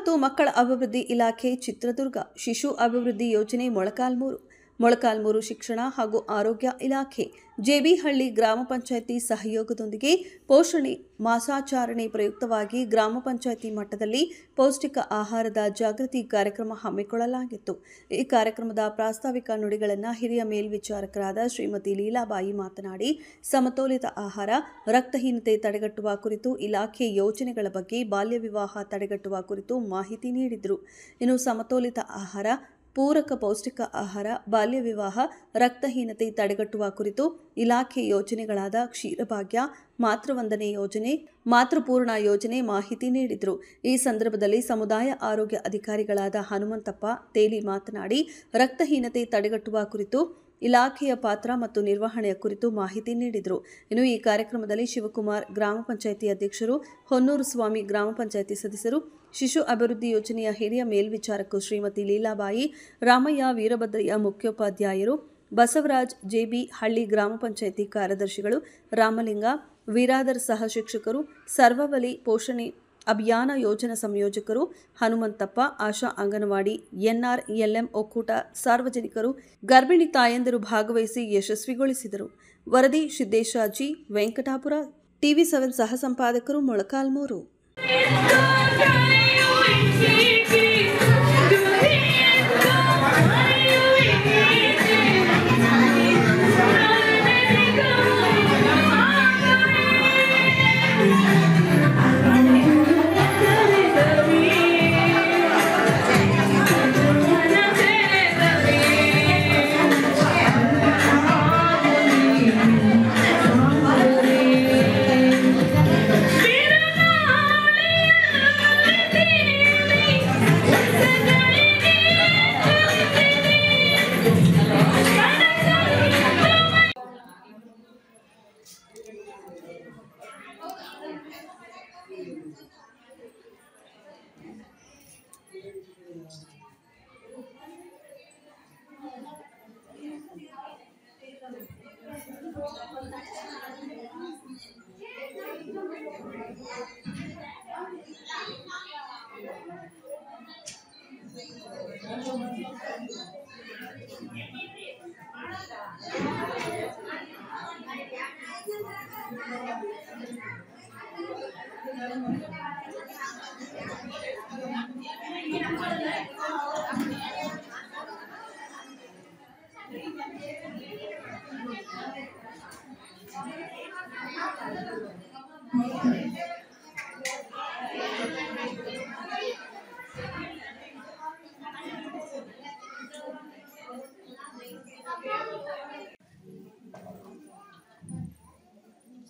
ಮತ್ತು ಮಕ್ಕಳ ಅಭಿವೃದ್ಧಿ ಇಲಾಖೆ ಚಿತ್ರದುರ್ಗ, ಶಿಶು ಅಭಿವೃದ್ಧಿ ಯೋಜನೆ ಮೊಳಕಾಲ್ಮೂರು ಶಿಕ್ಷಣ ಹಾಗೂ ಆರೋಗ್ಯ ಇಲಾಖೆ, ಜೆಬಿಹಳ್ಳಿ ಗ್ರಾಮ ಪಂಚಾಯಿತಿ ಸಹಯೋಗದೊಂದಿಗೆ ಪೋಷಣೆ ಮಾಸಾಚರಣೆ ಪ್ರಯುಕ್ತವಾಗಿ ಗ್ರಾಮ ಪಂಚಾಯಿತಿ ಮಟ್ಟದಲ್ಲಿ ಪೌಷ್ಟಿಕ ಆಹಾರದ ಜಾಗೃತಿ ಕಾರ್ಯಕ್ರಮ ಹಮ್ಮಿಕೊಳ್ಳಲಾಗಿತ್ತು. ಈ ಕಾರ್ಯಕ್ರಮದ ಪ್ರಾಸ್ತಾವಿಕ ನುಡಿಗಳನ್ನು ಹಿರಿಯ ಮೇಲ್ವಿಚಾರಕರಾದ ಶ್ರೀಮತಿ ಲೀಲಾಬಾಯಿ ಮಾತನಾಡಿ, ಸಮತೋಲಿತ ಆಹಾರ, ರಕ್ತಹೀನತೆ ತಡೆಗಟ್ಟುವ ಕುರಿತು ಇಲಾಖೆ ಯೋಜನೆಗಳ ಬಗ್ಗೆ, ಬಾಲ್ಯ ವಿವಾಹ ತಡೆಗಟ್ಟುವ ಕುರಿತು ಮಾಹಿತಿ ನೀಡಿದರು. ಇನ್ನು ಸಮತೋಲಿತ ಆಹಾರ, ಪೂರಕ ಪೌಷ್ಟಿಕ ಆಹಾರ, ಬಾಲ್ಯ ವಿವಾಹ, ರಕ್ತಹೀನತೆ ತಡೆಗಟ್ಟುವ ಕುರಿತು ಇಲಾಖೆ ಯೋಜನೆಗಳಾದ ಕ್ಷೀರಭಾಗ್ಯ, ಮಾತೃವಂದನೆ ಯೋಜನೆ, ಮಾತೃಪೂರ್ಣ ಯೋಜನೆ ಮಾಹಿತಿ ನೀಡಿದರು. ಈ ಸಂದರ್ಭದಲ್ಲಿ ಸಮುದಾಯ ಆರೋಗ್ಯ ಅಧಿಕಾರಿಗಳಾದ ಹನುಮಂತಪ್ಪ ತೇಲಿ ಮಾತನಾಡಿ, ರಕ್ತಹೀನತೆ ತಡೆಗಟ್ಟುವ ಕುರಿತು ಇಲಾಖೆಯ ಪಾತ್ರ ಮತ್ತು ನಿರ್ವಹಣೆಯ ಕುರಿತು ಮಾಹಿತಿ ನೀಡಿದರು. ಇನ್ನು ಈ ಕಾರ್ಯಕ್ರಮದಲ್ಲಿ ಶಿವಕುಮಾರ್ ಗ್ರಾಮ ಪಂಚಾಯಿತಿ ಅಧ್ಯಕ್ಷರು, ಹೊನ್ನೂರು ಸ್ವಾಮಿ ಗ್ರಾಮ ಪಂಚಾಯಿತಿ ಸದಸ್ಯರು, ಶಿಶು ಅಭಿವೃದ್ಧಿ ಯೋಜನೆಯ ಹಿರಿಯ ಮೇಲ್ವಿಚಾರಕರು ಶ್ರೀಮತಿ ಲೀಲಾಬಾಯಿ, ರಾಮಯ್ಯ ವೀರಭದ್ರಯ್ಯ ಮುಖ್ಯೋಪಾಧ್ಯಾಯರು, ಬಸವರಾಜ್ ಜೆಬಿ ಹಳ್ಳಿ ಗ್ರಾಮ ಪಂಚಾಯಿತಿ ಕಾರ್ಯದರ್ಶಿಗಳು, ರಾಮಲಿಂಗ ವೀರಾದರ್ ಸಹ ಶಿಕ್ಷಕರು, ಸರ್ವವಲಿ ಪೋಷಣೆ ಅಭಿಯಾನ ಯೋಜನಾ ಸಂಯೋಜಕರು, ಹನುಮಂತಪ್ಪ, ಆಶಾ ಅಂಗನವಾಡಿ, ಎನ್ಆರ್ಎಲ್ಎಂ ಒಕ್ಕೂಟ ಸಾರ್ವಜನಿಕರು, ಗರ್ಭಿಣಿ ತಾಯಂದಿರು ಭಾಗವಹಿಸಿ ಯಶಸ್ವಿಗೊಳಿಸಿದರು. ವರದಿ ಸಿದ್ದೇಶಾಜಿ, ವೆಂಕಟಾಪುರ, ಟಿವಿ7 ಸಹ ಸಂಪಾದಕರು, ಮೊಳಕಾಲ್ಮೂರು.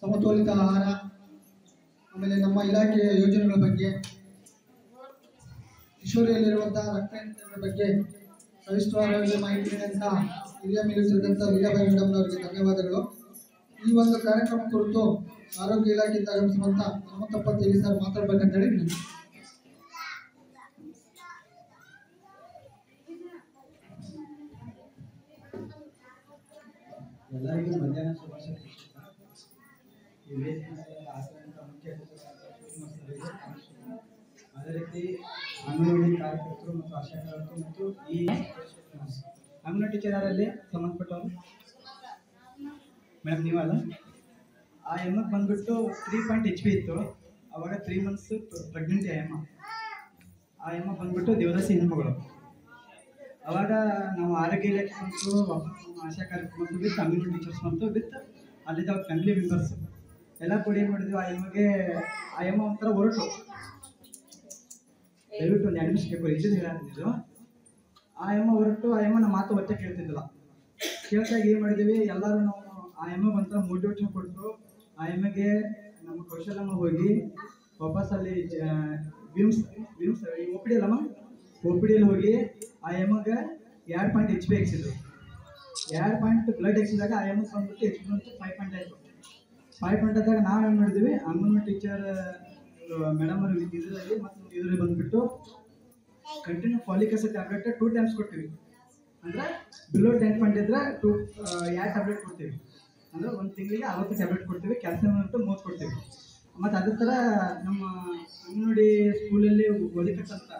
ಸಮತೋಲಿತ ಆಹಾರ, ಆಮೇಲೆ ನಮ್ಮ ಇಲಾಖೆಯ ಯೋಜನೆಗಳ ಬಗ್ಗೆ, ಕಿಶೋರಿಯಲ್ಲಿರುವಂತಹ ರಕ್ತಹೀನತೆಗಳ ಬಗ್ಗೆ ಸವಿಸ್ತಾರವಾಗಿ ಮಾಹಿತಿ ನೀಡಿದಂಥ ಹಿರಿಯ ಮೇಲ್ವಿಚಾರಕರಾದ ಲೀಲಾಬಾಯಿ ಮೇಡಮ್ ಅವರಿಗೆ ಧನ್ಯವಾದಗಳು. ಈ ಒಂದು ಕಾರ್ಯಕ್ರಮ ಕುರಿತು ಆರೋಗ್ಯ ಇಲಾಖೆಯಿಂದ ಆಗಮಿಸುವಂಥ ಹನುಮಂತಪ್ಪ ತೇಲಿ ಸರ್ ಮಾತಾಡಬೇಕಂತೇಳಿ ಎಲ್ಲರಿಗೂ ಮಧ್ಯಾಹ್ನ ಶುಭಾಶಯ. ಅದೇ ರೀತಿ ಅಂಗನವಾಡಿ ಕಾರ್ಯಕರ್ತರು ಮತ್ತು ಆಶಾಕಾರಕರು ಮತ್ತು ಈ ಅಂಗನವಾಡಿ ಟೀಚರಲ್ಲಿ ಸಂಬಂಧಪಟ್ಟವರು ಮೇಡಮ್ ನೀವಲ್ಲ, ಆ ಎಮ್ಮಕ್ಕೆ ಬಂದ್ಬಿಟ್ಟು 3 HP ಇತ್ತು. ಅವಾಗ 3 months ಪ್ರೆಗ್ನೆಂಟ್ ಆ ಎಮ್ಮ ಬಂದ್ಬಿಟ್ಟು ದೇವದಾಸಿ ಹೆಣ್ಮಗಳು. ಅವಾಗ ನಾವು ಆರೋಗ್ಯ ಇಲಾಖೆ ಬಂತು, ಆಶಾ ಕಾರ್ಯಕರ್ತರು ಮತ್ತು ವಿತ್ ಅಂಗನವಾಡಿ ಟೀಚರ್ಸ್ ಬಂತು, ವಿತ್ ಅಲ್ಲಿದ್ದ ಫ್ಯಾಮಿಲಿ ಮೆಂಬರ್ಸ್ ಎಲ್ಲ ಕೂಡ ಏನು ಮಾಡಿದ್ವಿ, ಆ ಎಮ್ಮ ಒಂಥರ ಹೊರಟು. ದಯವಿಟ್ಟು ಒಂದು 2 ನಿಮಿಷ ಇದು ಹೇಳಾಗ್ತಿದ್ದು. ಆ ಎಮ್ಮ ಹೊರಟು, ಆ ಎಮ್ಮ ನಮ್ಮ ಮಾತು ಒಟ್ಟೆ ಕೇಳ್ತಿದ್ದಿಲ್ಲ. ಕೇಳ್ತಾಗ ಏನು ಮಾಡಿದ್ದೀವಿ, ಎಲ್ಲರೂ ನಾವು ಆ ಎಮ್ಮಗೆ ಒಂಥರ ಮೋಟಿವೇಶನ್ ಕೊಟ್ಟು ಆ ಎಮ್ಮಗೆ ನಮ್ಮ ಕೌಶಲ್ಯಮ್ಮ ಹೋಗಿ ವಾಪಸ್ ಅಲ್ಲಿ ವಿಮ್ಸ್ ಒ ಪಿ ಡಿ ಅಲ್ಲಮ್ಮ, ಒ ಪಿ ಡಿಯಲ್ಲಿ ಹೋಗಿ ಆ ಎಮ್ಮಗೆ 2 HP ಎಕ್ಸಿದ್ರು. 2 ಬ್ಲಡ್ ಎಕ್ಸಿದಾಗ ಆ ಎಮ್ಗೆ ಬಂದ್ಬಿಟ್ಟು HP ಬಂತು 5 ಆಯಿತು. 5 ಆದಾಗ ನಾವು ಏನು ಮಾಡಿದ್ವಿ, ಅಂಗನವಾಡಿ ಟೀಚರ್ ಮೇಡಮ್ ಅವರು ಇದರಲ್ಲಿ ಮತ್ತು ಇದರಲ್ಲಿ ಬಂದುಬಿಟ್ಟು continue folic acid tablet 2 times ಕೊಡ್ತೀವಿ. ಅಂದರೆ ಬಿಲೋ 10 ಇದ್ದರೆ 2 ಟ್ಯಾಬ್ಲೆಟ್ ಕೊಡ್ತೀವಿ. ಅಂದರೆ 1 ತಿಂಗಳಿಗೆ 60 ಟ್ಯಾಬ್ಲೆಟ್ ಕೊಡ್ತೀವಿ. ಕ್ಯಾಲ್ಸಿಯಂ ಅಂತೂ 30 ಕೊಡ್ತೀವಿ. ಮತ್ತು ಅದೇ ಥರ ನಮ್ಮ ಅಂಗನವಾಡಿ ಸ್ಕೂಲಲ್ಲಿ ಒಲಿಕಟ್ ಅಂತ